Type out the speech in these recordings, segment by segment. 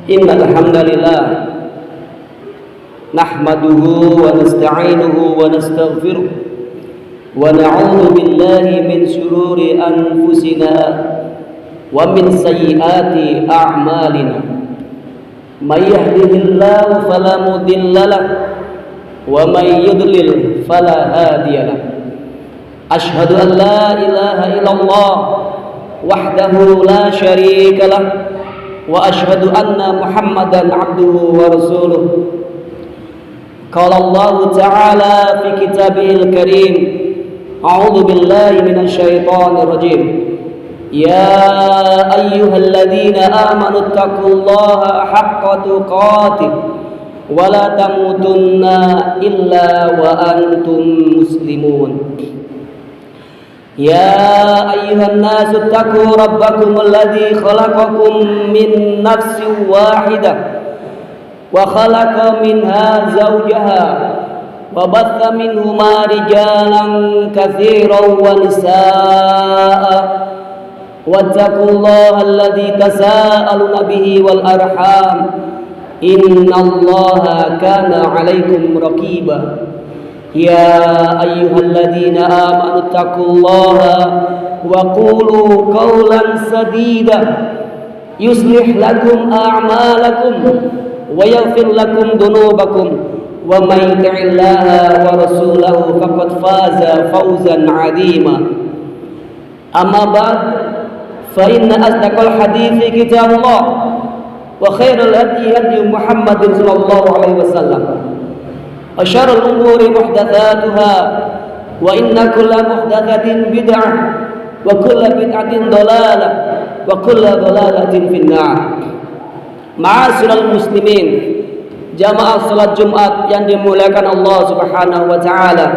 Innal hamdalillah nahmaduhu wa nasta'inuhu wa nastaghfiruh wa na'udzu billahi min shururi anfusina wa min sayyiati a'malina. May yahdihillahu fala mudilla lahu wa may yudlil fala hadiya lahu. Ashhadu an la ilaha illallah wahdahu la syarika lahu wa ashhadu anna Muhammadan abduhu wa rasuluh. Qala Allah ta'ala fi kitabihil karim, a'udzu billahi minasy syaithanir rajim. Ya ayyuhalladzina amanu taqullaha haqqa tuqatih wa la tamutunna illa wa antum muslimun. Ya ayyuhan nasu taqu rabbakum alladzi khalaqakum min nafsin wahidah wa khalaqa minha zawjaha wa batha minhuma rijalan katsiran wa nisaa'a wattaqullaha alladzi tasaaluna bihi wal arham innallaha kana 'alaikum raqiba. Ya ayyuhalladzina amanu taqullaha wa qulu qawlan sadida yuslih lakum a'malakum wa yaghfir lakum dhunubakum wa may yuti'illaha wa rasulahu faqad faza fawzan 'azima. Amma ba'd, fa inna asdaqal hadithi kitabullah wa khairal hadi hadi Muhammadin sallallahu alaihi wasallam. وشر الأمور محدثاتها وإن كل محدثة بدعة وكل بدعة ضلالة وكل ضلالة في النار. Ma'asyiral muslimin, jamaah salat Jumat yang dimuliakan Allah Subhanahu wa taala.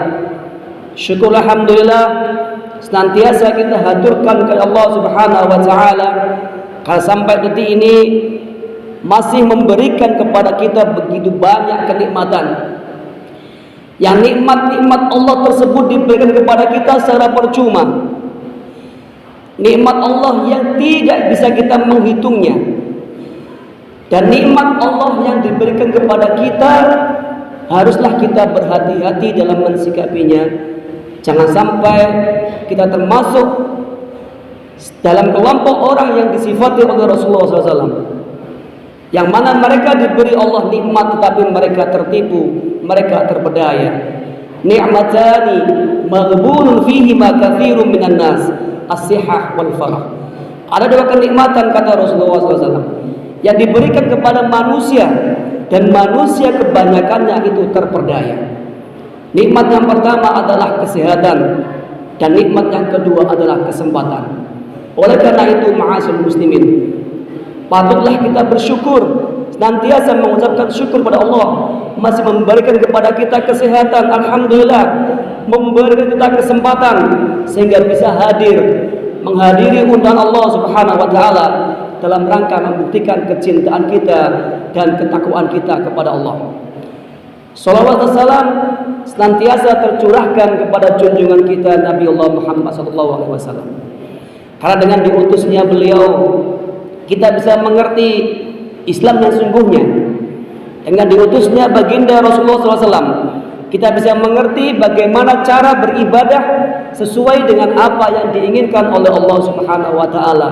Syukur alhamdulillah senantiasa kita haturkan kepada Allah Subhanahu wa taala karena sampai detik ini masih memberikan kepada kita begitu banyak kenikmatan. Yang nikmat-nikmat Allah tersebut diberikan kepada kita secara percuma. Nikmat Allah yang tidak bisa kita menghitungnya. Dan nikmat Allah yang diberikan kepada kita haruslah kita berhati-hati dalam mensikapinya. Jangan sampai kita termasuk dalam kelompok orang yang disifati oleh Rasulullah SAW, yang mana mereka diberi Allah nikmat tetapi mereka tertipu, mereka terpedaya. Ni'matani maghbunun fihi ma katsirun minan nas, as-sihah wal farah. Ada dua kenikmatan kata Rasulullah SAW yang diberikan kepada manusia dan manusia kebanyakannya itu terpedaya. Nikmat yang pertama adalah kesehatan dan nikmat yang kedua adalah kesempatan. Oleh karena itu ma'asyiral muslimin, patutlah kita bersyukur, senantiasa mengucapkan syukur pada Allah masih memberikan kepada kita kesehatan, alhamdulillah, memberikan kita kesempatan sehingga bisa menghadiri undangan Allah Subhanahu wa taala dalam rangka membuktikan kecintaan kita dan ketakwaan kita kepada Allah. Shalawat dan salam senantiasa tercurahkan kepada junjungan kita Nabi Allah Muhammad SAW. Karena dengan diutusnya beliau kita bisa mengerti Islam yang sungguhnya. Dengan diutusnya baginda Rasulullah SAW, kita bisa mengerti bagaimana cara beribadah sesuai dengan apa yang diinginkan oleh Allah Subhanahu wa taala.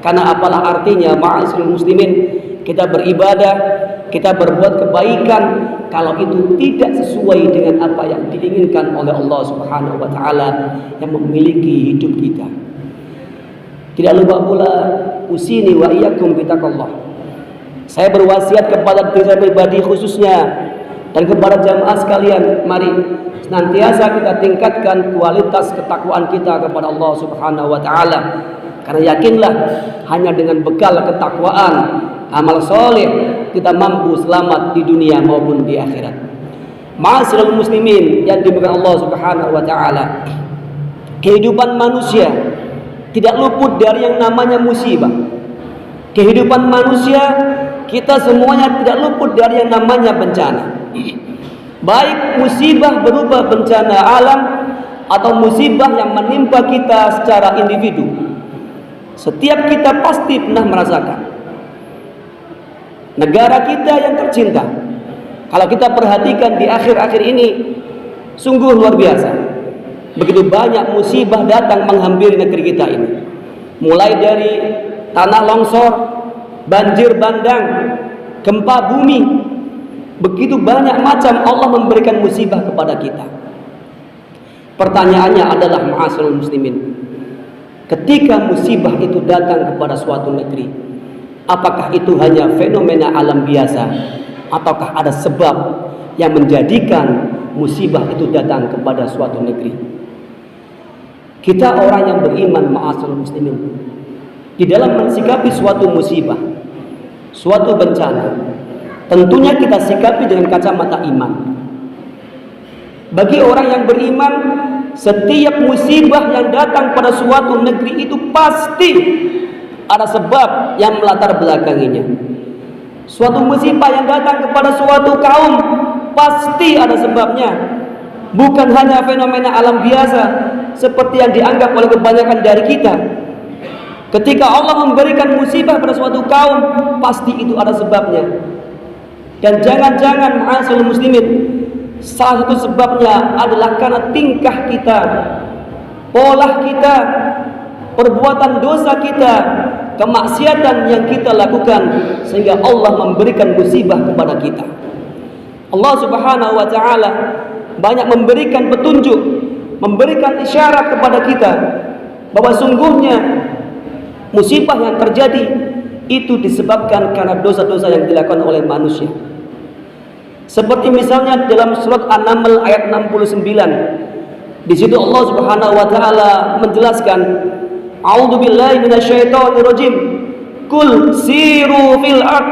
Karena apalah artinya ma'asyiral muslimin, kita beribadah, kita berbuat kebaikan kalau itu tidak sesuai dengan apa yang diinginkan oleh Allah Subhanahu wa taala yang memiliki hidup kita. Tidak lupa pula usini wa iyyakum bitaqallah. Saya berwasiat kepada diri saya pribadi khususnya dan kepada jamaah sekalian, mari senantiasa kita tingkatkan kualitas ketakwaan kita kepada Allah Subhanahu wa taala. Karena yakinlah hanya dengan bekal ketakwaan, amal soleh, kita mampu selamat di dunia maupun di akhirat. Ma'asyiral muslimin yang dimuliakan Allah Subhanahu wa taala, kehidupan manusia tidak luput dari yang namanya musibah. Kehidupan manusia kita semuanya tidak luput dari yang namanya bencana. Baik musibah berupa bencana alam atau musibah yang menimpa kita secara individu. Setiap kita pasti pernah merasakan. negara kita yang tercinta. Kalau kita perhatikan di akhir-akhir ini, sungguh luar biasa. Begitu banyak musibah datang menghampiri negeri kita ini. Mulai dari tanah longsor, banjir bandang, gempa bumi. Begitu banyak macam Allah memberikan musibah kepada kita. Pertanyaannya adalah, ma'asyiral muslimin, ketika musibah itu datang kepada suatu negeri, apakah itu hanya fenomena alam biasa, ataukah ada sebab yang menjadikan musibah itu datang kepada suatu negeri? Kita orang yang beriman, ma'asyiral muslimin, di dalam mensikapi suatu musibah, suatu bencana, tentunya kita sikapi dengan kacamata iman. Bagi orang yang beriman, setiap musibah yang datang pada suatu negeri itu pasti ada sebab yang melatar belakanginya. Suatu musibah yang datang kepada suatu kaum pasti ada sebabnya. Bukan hanya fenomena alam biasa seperti yang dianggap oleh kebanyakan dari kita. Ketika Allah memberikan musibah pada suatu kaum, pasti itu ada sebabnya. Dan jangan-jangan, ma'asyiral muslimin, salah satu sebabnya adalah karena tingkah kita, pola kita, perbuatan dosa kita, kemaksiatan yang kita lakukan, sehingga Allah memberikan musibah kepada kita. Allah Subhanahu wa ta'ala banyak memberikan petunjuk, memberikan isyarat kepada kita bahwa sungguhnya musibah yang terjadi itu disebabkan karena dosa-dosa yang dilakukan oleh manusia. Seperti misalnya dalam surat An-Naml ayat 69. Di situ Allah Subhanahu wa taala menjelaskan, A'udzubillahi minasyaitonirrajim. Qul siru fil ard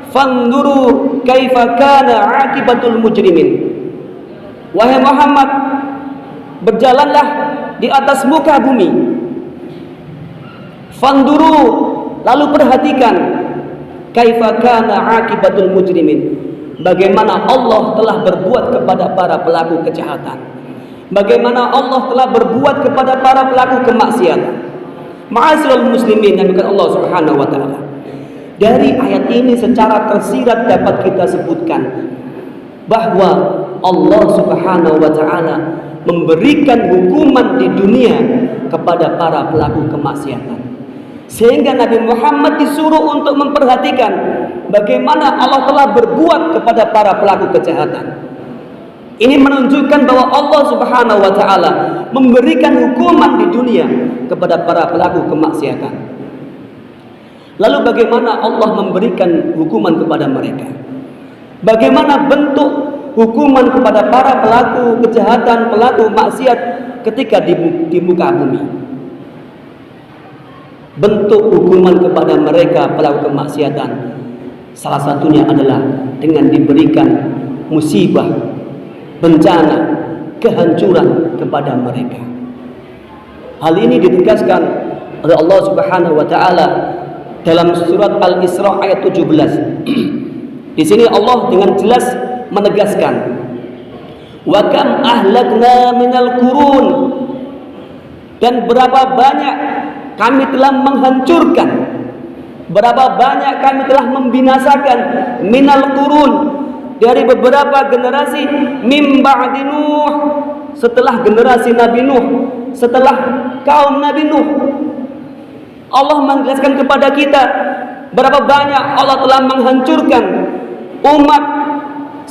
fanzuru kaifa kana 'aqibatul mujrimin. Wahai Muhammad, berjalanlah di atas muka bumi. Fanzuru, lalu perhatikan kaifa kana 'aqibatul mujrimin. Bagaimana Allah telah berbuat kepada para pelaku kejahatan, bagaimana Allah telah berbuat kepada para pelaku kemaksiatan. Ma'asyiral muslimin yang dimuliakan Allah Subhanahu wa taala, dari ayat ini secara tersirat dapat kita sebutkan bahwa Allah Subhanahu wa taala memberikan hukuman di dunia kepada para pelaku kemaksiatan, sehingga Nabi Muhammad disuruh untuk memperhatikan bagaimana Allah telah berbuat kepada para pelaku kejahatan. Ini menunjukkan bahwa Allah Subhanahu wa taala memberikan hukuman di dunia kepada para pelaku kemaksiatan. Lalu bagaimana Allah memberikan hukuman kepada mereka? Bagaimana bentuk hukuman kepada para pelaku kejahatan, pelaku maksiat ketika di muka bumi? Bentuk hukuman kepada mereka pelaku kemaksiatan, salah satunya adalah dengan diberikan musibah, bencana, kehancuran kepada mereka. Hal ini ditegaskan oleh Allah Subhanahu wa taala dalam surat Al-Isra ayat 17. Di sini Allah dengan jelas menegaskan, wa kam ahlakna minal qurun, dan berapa banyak kami telah menghancurkan, berapa banyak kami telah membinasakan minal qurun, dari beberapa generasi, mim ba'di Nuh, setelah generasi Nabi Nuh, setelah kaum Nabi Nuh. Allah menjelaskan kepada kita berapa banyak Allah telah menghancurkan umat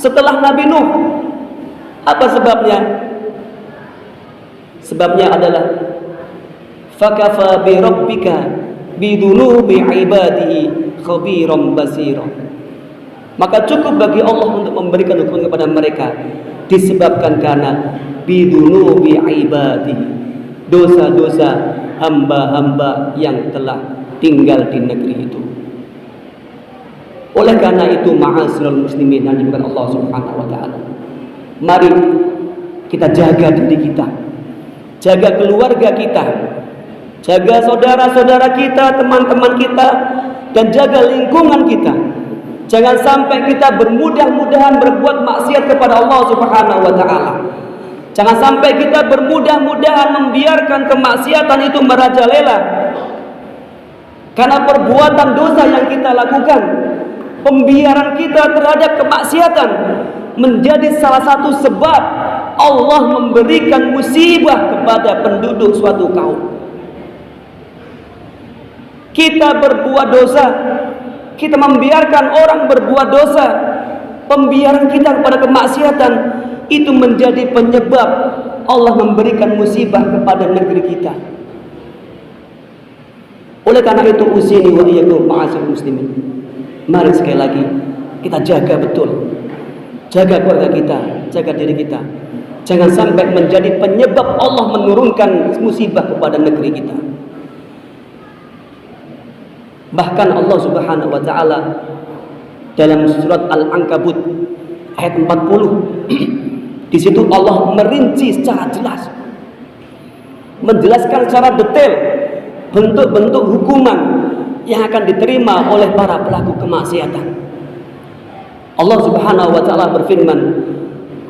setelah Nabi Nuh. Apa sebabnya? Sebabnya adalah fakafa bi rabbika bidunubi ibadihi khabiran basira. Maka cukup bagi Allah untuk memberikan hukuman kepada mereka disebabkan karena bidunubi ibadihi, dosa-dosa hamba-hamba yang telah tinggal di negeri itu. Oleh karena itu, ma'asyiral muslimin yang dimuliakan Allah Subhanahu wa taala, mari kita jaga diri kita, jaga keluarga kita, jaga saudara-saudara kita, teman-teman kita, dan jaga lingkungan kita. Jangan sampai kita bermudah-mudahan berbuat maksiat kepada Allah Subhanahu wa taala. Jangan sampai kita bermudah-mudahan membiarkan kemaksiatan itu merajalela. Karena perbuatan dosa yang kita lakukan, pembiaran kita terhadap kemaksiatan menjadi salah satu sebab Allah memberikan musibah kepada penduduk suatu kaum. Kita berbuat dosa, kita membiarkan orang berbuat dosa, pembiaran kita kepada kemaksiatan itu menjadi penyebab Allah memberikan musibah kepada negeri kita. Oleh karena itu, usini wa iyyakum ma'asyiral muslimin, mari sekali lagi kita jaga betul, jaga keluarga kita, jaga diri kita, jangan sampai menjadi penyebab Allah menurunkan musibah kepada negeri kita. Bahkan Allah Subhanahu wa taala dalam surat Al-Ankabut ayat 40 di situ Allah merinci secara jelas, menjelaskan secara detail bentuk-bentuk hukuman yang akan diterima oleh para pelaku kemaksiatan. Allah Subhanahu wa taala berfirman,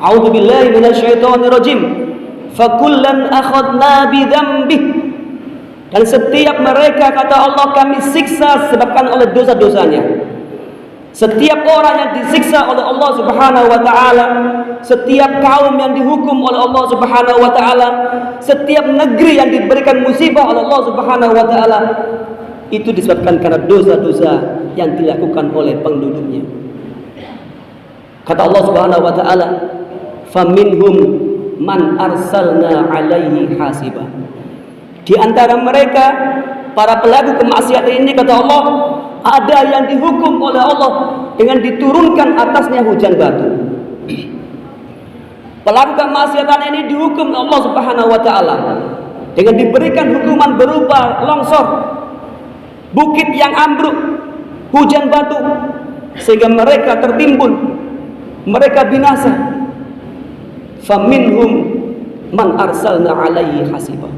"A'udzubillahi minasyaitonirrajim. Fakullan akhadna bidzambih." Dan setiap mereka, kata Allah, kami siksa sebabkan oleh dosa-dosanya. Setiap orang yang disiksa oleh Allah Subhanahu wa taala, setiap kaum yang dihukum oleh Allah Subhanahu wa taala, setiap negeri yang diberikan musibah oleh Allah Subhanahu wa taala, itu disebabkan karena dosa-dosa yang dilakukan oleh penduduknya. Kata Allah Subhanahu wa taala, "Faminhum man arsalna 'alaihi hasiba." Di antara mereka para pelaku kemaksiatan ini, kata Allah, ada yang dihukum oleh Allah dengan diturunkan atasnya hujan batu. Pelaku kemaksiatan ini dihukum oleh Allah Subhanahu wa taala dengan diberikan hukuman berupa longsor, bukit yang ambruk, hujan batu, sehingga mereka tertimbun, mereka binasa. Faminhum man arsalna 'alaihi hasiba.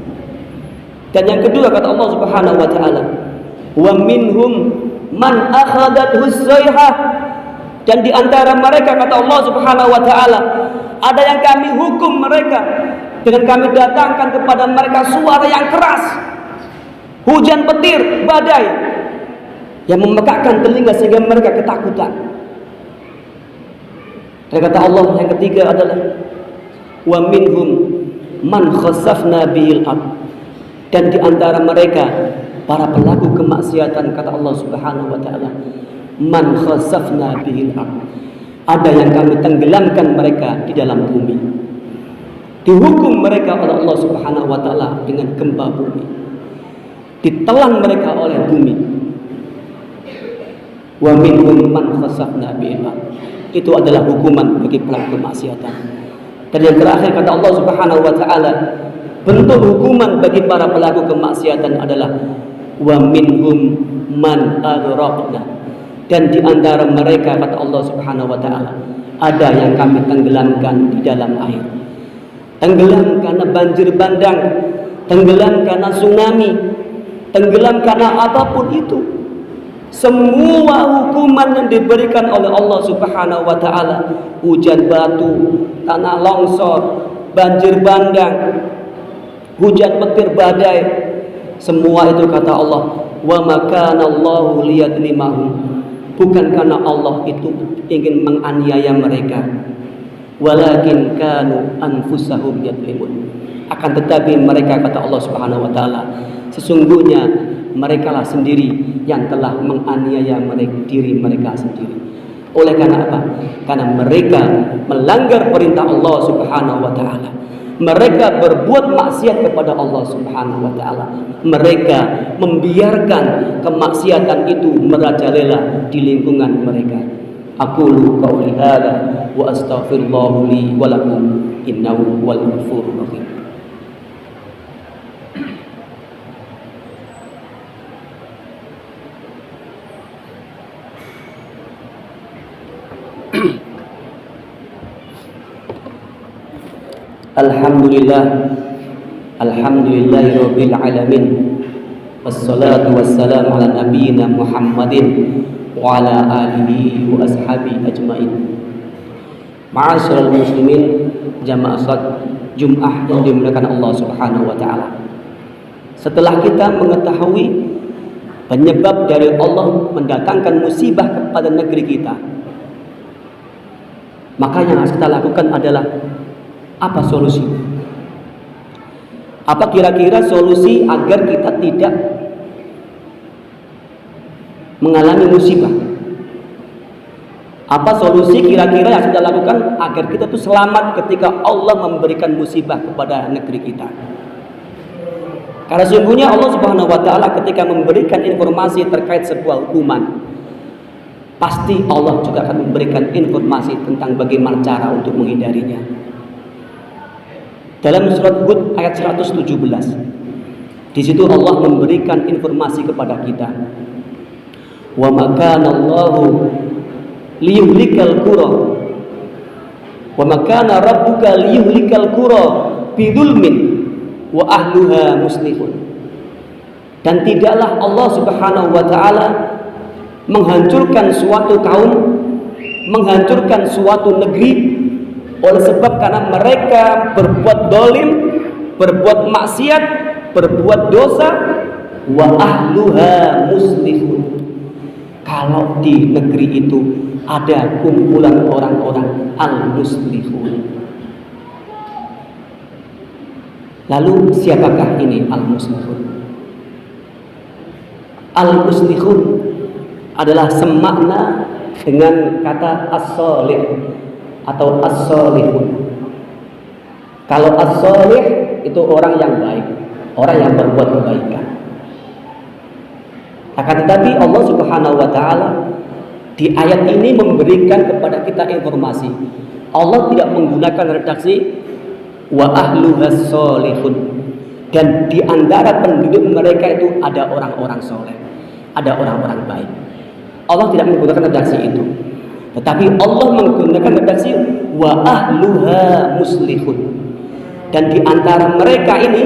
Dan yang kedua, kata Allah Subhanahu wa taala, wa minhum man akhadathu as-sayhah. Dan di antara mereka, kata Allah Subhanahu wa taala, ada yang kami hukum mereka dengan kami datangkan kepada mereka suara yang keras, hujan petir, badai yang memekakkan telinga sehingga mereka ketakutan. Dan kata Allah yang ketiga adalah wa minhum man khasafna bihil ardh. Dan di antara mereka para pelaku kemaksiatan, kata Allah Subhanahu wa taala, man khasafna bihil ardh. Ada yang kami tenggelamkan mereka di dalam bumi. Dihukum mereka oleh Allah Subhanahu wa taala dengan gempa bumi. Ditelan mereka oleh bumi. Wa minhum man khasafna bihil ardh. Itu adalah hukuman bagi pelaku kemaksiatan. Dan yang terakhir, kata Allah Subhanahu wa taala, bentuk hukuman bagi para pelaku kemaksiatan adalah wa minhum man aghraqna. Dan di antara mereka, kata Allah Subhanahu wa taala, ada yang kami tenggelamkan di dalam air. Tenggelam karena banjir bandang, tenggelam karena tsunami, tenggelam karena apapun itu. Semua hukuman yang diberikan oleh Allah Subhanahu wa taala, hujan batu, tanah longsor, banjir bandang, hujan petir, badai, semua itu, kata Allah, wa makana Allahu liyadlimahum, bukan karena Allah itu ingin menganiaya mereka, walakin kanu anfusahum yadlimun, akan tetapi mereka, kata Allah Subhanahu wa taala, sesungguhnya merekalah sendiri yang telah menganiaya diri mereka sendiri. Oleh karena apa? Karena mereka melanggar perintah Allah Subhanahu wa taala. Mereka berbuat maksiat kepada Allah Subhanahu wa taala. Mereka membiarkan kemaksiatan itu merajalela di lingkungan mereka. Aqulu qauli hadza wa astaghfirullah li wa lakum innahu huwal ghafurur rahim. Alhamdulillahi rabbil alamin, wassalatu wassalamu ala nabiyyina Muhammadin wa ala alihi wa ashabihi ajmain. Ma'asyiral muslimin, jamaah salat Jumat yang dimuliakan Allah Subhanahu wa taala. Setelah kita mengetahui penyebab dari Allah mendatangkan musibah kepada negeri kita, maka yang harus kita lakukan adalah apa solusi? Apa kira-kira solusi agar kita tidak mengalami musibah? Apa solusi kira-kira yang kita lakukan agar kita tuh selamat ketika Allah memberikan musibah kepada negeri kita? Karena sesungguhnya Allah Subhanahu wa taala ketika memberikan informasi terkait sebuah hukuman, pasti Allah juga akan memberikan informasi tentang bagaimana cara untuk menghindarinya. Dalam surat Hud ayat 117, di situ Allah memberikan informasi kepada kita. Wa ma kana Allahu liyuhlikal qura wa ma kana rabbuka liyuhlikal qura bidzulmin wa ahluha muslihun. Dan tidaklah Allah Subhanahu wa taala menghancurkan suatu kaum, menghancurkan suatu negeri oleh sebab karena mereka berbuat dolim, berbuat maksiat, berbuat dosa, wa ahluha muslihun. Kalau di negeri itu ada kumpulan orang-orang al-muslihun. Lalu siapakah ini al-muslihun? Al-muslihun adalah semakna dengan kata as-solih atau as-solihun. Kalau as-solih itu orang yang baik, orang yang berbuat kebaikan. Akan tetapi Allah Subhanahu wa taala di ayat ini memberikan kepada kita informasi. Allah tidak menggunakan redaksi wa ahluhas solihun, dan di antara penduduk mereka itu ada orang-orang soleh, ada orang-orang baik. Allah tidak menggunakan redaksi itu, tetapi Allah menggunakan redaksi wa ahluha muslihun, dan di antara mereka ini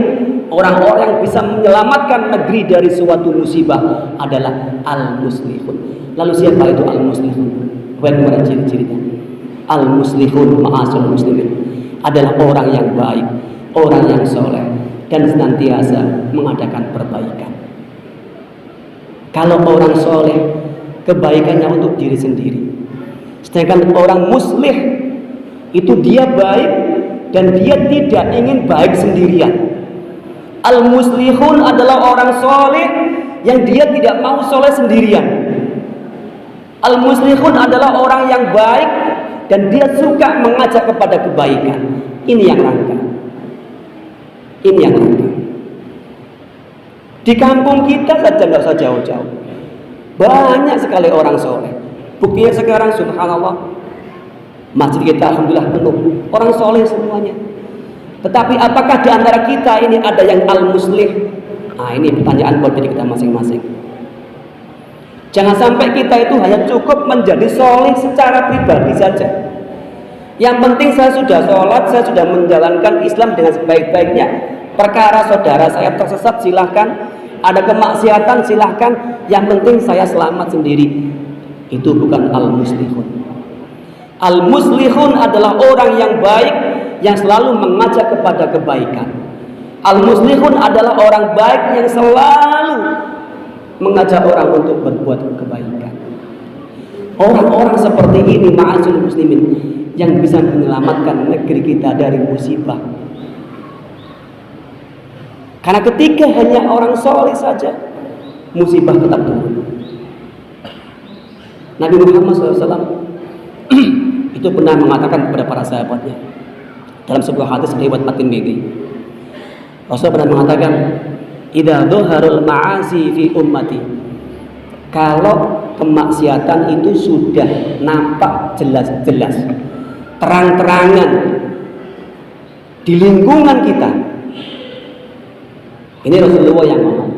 orang-orang yang bisa menyelamatkan negeri dari suatu musibah adalah al-muslihun. Lalu siapa itu al-muslihun? Bagaimana ciri-cirinya? Al-muslihun ma'asul muslimin adalah orang yang baik, orang yang soleh, dan senantiasa mengadakan perbaikan. Kalau orang soleh, kebaikannya untuk diri sendiri. Sedangkan orang muslih itu dia baik dan dia tidak ingin baik sendirian. Al-muslihun adalah orang soleh yang dia tidak mau soleh sendirian. Al-muslihun adalah orang yang baik dan dia suka mengajak kepada kebaikan. Ini yang langka. Ini yang langka. Di kampung kita saja nggak usah jauh-jauh, banyak sekali orang soleh. Buktinya sekarang subhanallah, masjid kita alhamdulillah penuh orang soleh semuanya. Tetapi apakah di antara kita ini ada yang al-muslih? Nah, ini pertanyaan buat diri kita masing-masing. Jangan sampai kita itu hanya cukup menjadi soleh secara pribadi saja. Yang penting saya sudah sholat, saya sudah menjalankan Islam dengan sebaik-baiknya. Perkara saudara saya tersesat silahkan, ada kemaksiatan silahkan, yang penting saya selamat sendiri. Itu bukan al-muslihun. Al-muslihun adalah orang yang baik, yang selalu mengajak kepada kebaikan. Al-muslihun adalah orang baik yang selalu mengajak orang untuk berbuat kebaikan. Orang-orang seperti ini ma'asyarul muslimin yang bisa menyelamatkan negeri kita dari musibah. Karena ketika hanya orang soleh saja, musibah tetap turun. Nabi Muhammad SAW itu pernah mengatakan kepada para sahabatnya dalam sebuah hadis riwayat At-Tirmidzi. Rasul pernah mengatakan, "Idza dhaharul ma'asi fi ummati." Kalau kemaksiatan itu sudah nampak jelas-jelas, terang-terangan di lingkungan kita. Ini Rasulullah yang ngomong.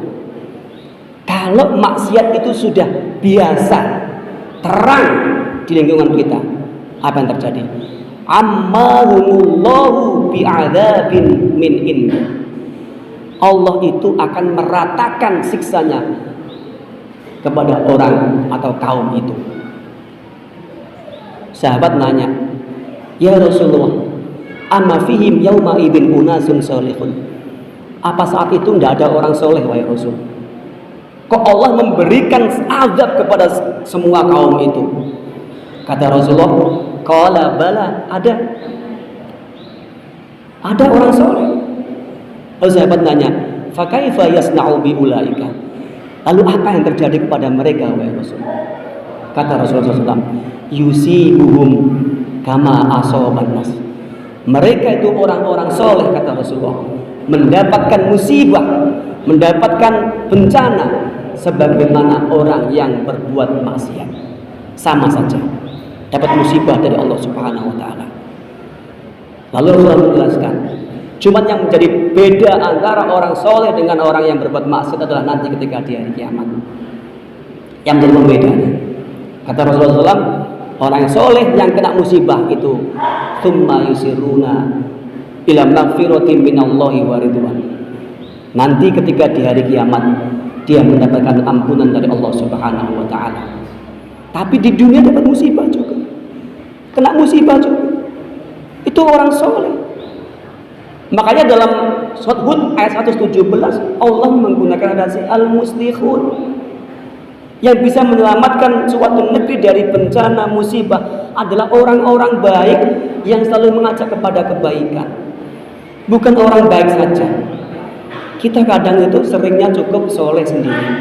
Kalau maksiat itu sudah biasa, terang di lingkungan kita, apa yang terjadi? Ammahumullahu bi'adzabin min indi. Allah itu akan meratakan siksanya kepada orang atau kaum itu. Sahabat nanya, "Ya Rasulullah, amma fihim yauma idzin unasun salihun?" Apa saat itu tidak ada orang soleh, wahai Rasul? Kok Kok Allah memberikan azab kepada semua kaum itu? Kata Rasulullah, qala bala, ada orang soleh. Lalu sahabat nanya, fa kaifa yasna'u bi ulaika? Lalu apa yang terjadi kepada mereka, wahai Rasul? Kata Rasulullah SAW, yusibuhum kama asoban nas. Mereka itu orang-orang soleh, kata Rasulullah, mendapatkan musibah, mendapatkan bencana sebagaimana orang yang berbuat maksiat. Sama saja, dapat musibah dari Allah Subhanahu wa taala. Lalu Rasulullah menjelaskan, cuma yang menjadi beda antara orang soleh dengan orang yang berbuat maksiat adalah nanti ketika di hari kiamat. Yang menjadi pembedanya, kata Rasulullah SAW, orang yang soleh yang kena musibah itu tsumma yusiruna ila magfiratin minallahi wa ridwan. Nanti ketika di hari kiamat dia mendapatkan ampunan dari Allah Subhanahu wa taala. Tapi di dunia dapat musibah juga, kena musibah juga. Itu orang soleh. Makanya dalam surat Hud ayat 117 Allah menggunakan adasi al-muslihun. Yang bisa menyelamatkan suatu negeri dari bencana musibah adalah orang-orang baik yang selalu mengajak kepada kebaikan. Bukan orang baik saja. Kita kadang itu seringnya cukup soleh sendiri.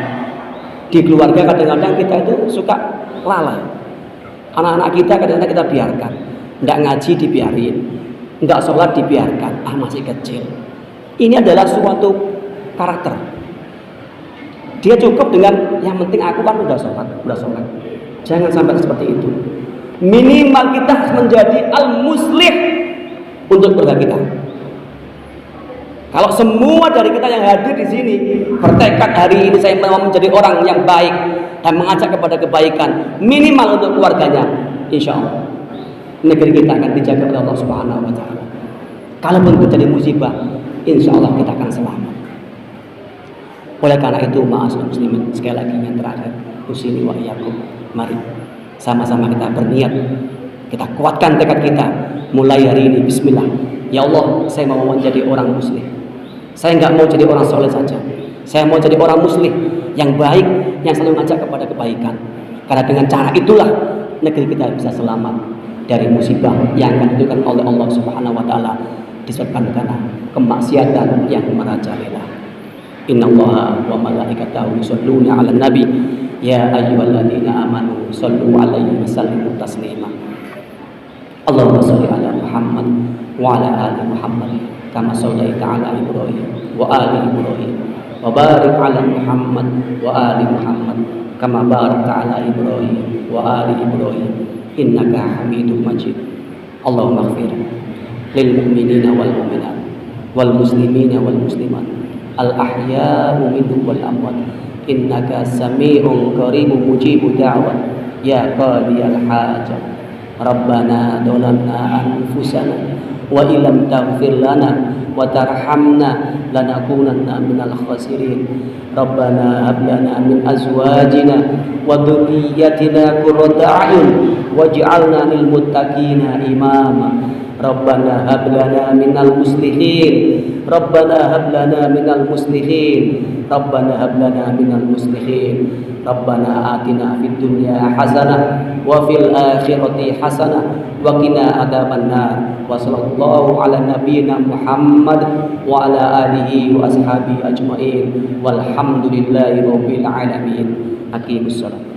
Di keluarga kadang-kadang kita itu suka lalai. Anak-anak kita kadang-kadang kita biarkan. Tidak ngaji dibiarin, tidak sholat dibiarkan, masih kecil. Ini adalah suatu karakter. Dia cukup dengan yang penting aku kan udah sholat. Jangan sampai seperti itu. Minimal kita harus menjadi al-muslih untuk keluarga kita. Kalau semua dari kita yang hadir di sini bertekad hari ini saya mau menjadi orang yang baik dan mengajak kepada kebaikan, minimal untuk keluarganya, insya Allah negeri kita akan dijaga oleh Allah Subhanahu wa taala. Kalaupun terjadi musibah, insya Allah kita akan selamat. Oleh karena itu, ma'asyiral muslimin, sekali lagi yang terakhir, usini wa iyyakum, mari sama-sama kita berniat, kita kuatkan tekad kita mulai hari ini. Bismillah, ya Allah, saya mau menjadi orang muslim. Saya nggak mau jadi orang soleh saja. Saya mau jadi orang muslim yang baik, yang selalu mengajak kepada kebaikan. Karena dengan cara itulah negeri kita bisa selamat dari musibah yang akan ditentukan oleh Allah Subhanahu wa taala disebabkan karena kemaksiatan yang merajalela. Innallaha wa malaikatahu yusholluna 'alan nabi ya ayyuhalladzina amanu shallu 'alaihi wa sallimu taslima. Allahumma shalli 'ala Muhammad wa 'ala ali Muhammad kama shallaita 'ala Ibrahim wa ali Ibrahim wa barik 'ala Muhammad wa ali Muhammad kama barakta 'ala Ibrahim wa ali Ibrahim innaka Hamidum Majid. Allahumma ighfir lil mu'minina wal mu'minat wal muslimina wal muslimat al ahya'u minhum wal amwat innaka sami'un qaribun mujibud da'wat ya qadiyal hajat. Rabbana dhalamna anfusana wa illam taghfir lana wa tarhamna lanakunanna minal khasirin. Rabbana hab lana min azwajina wa dhurriyyatina qurrata a'yun waj'alna lil muttaqina imama. Rabbana hab lana minal muslihin. Rabbana hab lana minal muslihin. Rabbana hab lana minal muslihin. Rabbana atina fid dunya hasanah wa fil akhirati hasanah wa qina adzabannar. Wa sallallahu ala nabiyyina Muhammad wa ala alihi wa ashabihi ajmain. Walhamdulillahi rabbil alamin. Aqimussalam.